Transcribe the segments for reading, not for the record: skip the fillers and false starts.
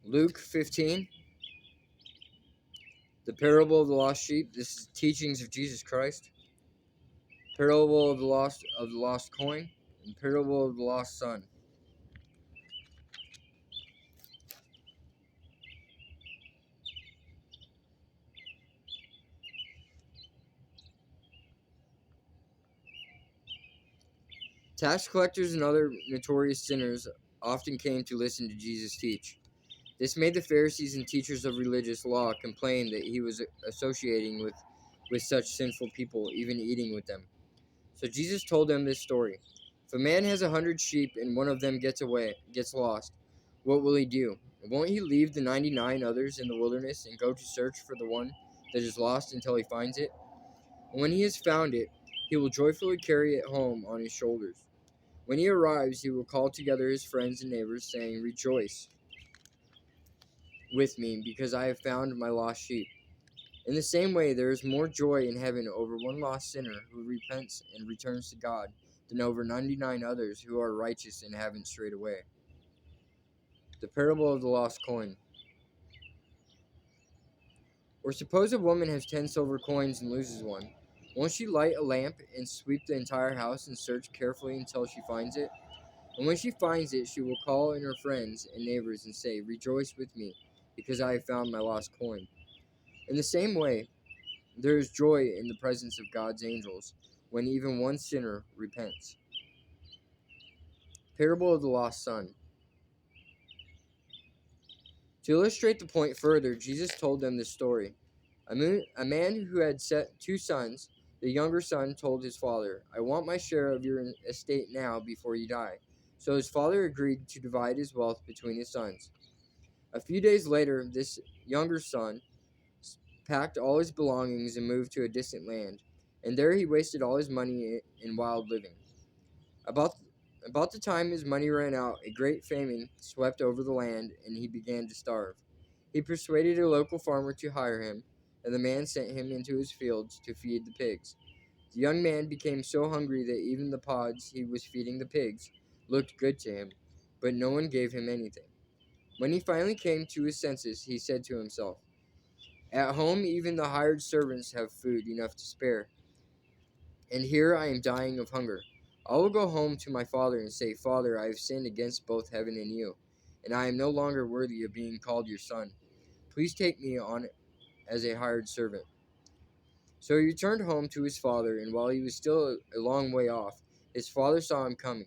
Luke 15, the parable of the lost sheep. This is teachings of Jesus Christ. Parable of the lost coin, and parable of the lost son. Tax collectors and other notorious sinners often came to listen to Jesus teach. This made the Pharisees and teachers of religious law complain that he was associating with such sinful people, even eating with them. So Jesus told them this story. If a man has 100 sheep and one of them gets lost, what will he do? Won't he leave the 99 others in the wilderness and go to search for the one that is lost until he finds it? And when he has found it, he will joyfully carry it home on his shoulders. When he arrives, he will call together his friends and neighbors, saying, "Rejoice with me, because I have found my lost sheep." In the same way, there is more joy in heaven over one lost sinner who repents and returns to God than over 99 others who are righteous and haven't strayed away. The parable of the lost coin. Or suppose a woman has 10 silver coins and loses one. Won't she light a lamp and sweep the entire house and search carefully until she finds it? And when she finds it, she will call in her friends and neighbors and say, "Rejoice with me, because I have found my lost coin." In the same way, there is joy in the presence of God's angels when even one sinner repents. Parable of the lost son. To illustrate the point further, Jesus told them this story. A man who had two sons, the younger son told his father, "I want my share of your estate now before you die." So his father agreed to divide his wealth between his sons. A few days later, this younger son packed all his belongings and moved to a distant land, and there he wasted all his money in wild living. About the time his money ran out, a great famine swept over the land, and he began to starve. He persuaded a local farmer to hire him, and the man sent him into his fields to feed the pigs. The young man became so hungry that even the pods he was feeding the pigs looked good to him, but no one gave him anything. When he finally came to his senses, he said to himself, "At home, even the hired servants have food enough to spare, and here I am dying of hunger. I will go home to my father and say, 'Father, I have sinned against both heaven and you, and I am no longer worthy of being called your son. Please take me on as a hired servant.'" So he returned home to his father, and while he was still a long way off, his father saw him coming.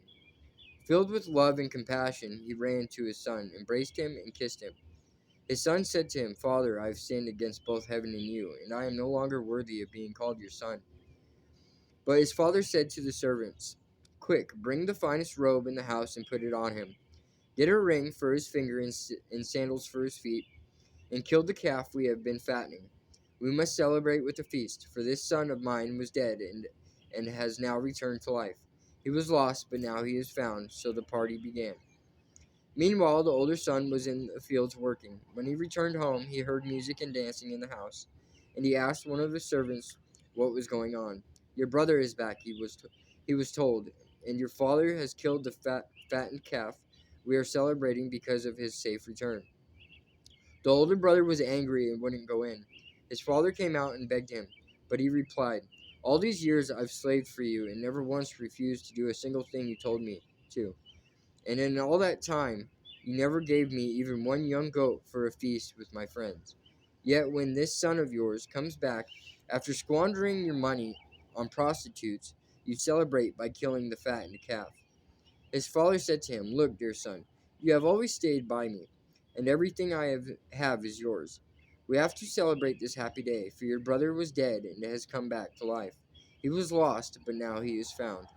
Filled with love and compassion, he ran to his son, embraced him, and kissed him. His son said to him, "Father, I have sinned against both heaven and you, and I am no longer worthy of being called your son." But his father said to the servants, "Quick, bring the finest robe in the house and put it on him. Get a ring for his finger and sandals for his feet, and kill the calf we have been fattening. We must celebrate with a feast, for this son of mine was dead and has now returned to life. He was lost, but now he is found." So the party began. Meanwhile, the older son was in the fields working. When he returned home, he heard music and dancing in the house, and he asked one of the servants what was going on. "Your brother is back," he was told, "and your father has killed the fattened calf we are celebrating because of his safe return." The older brother was angry and wouldn't go in. His father came out and begged him, but he replied, "All these years I've slaved for you and never once refused to do a single thing you told me to. And in all that time, you never gave me even one young goat for a feast with my friends. Yet when this son of yours comes back, after squandering your money on prostitutes, you celebrate by killing the fattened calf." His father said to him, "Look, dear son, you have always stayed by me, and everything I have is yours. We have to celebrate this happy day, for your brother was dead and has come back to life. He was lost, but now he is found."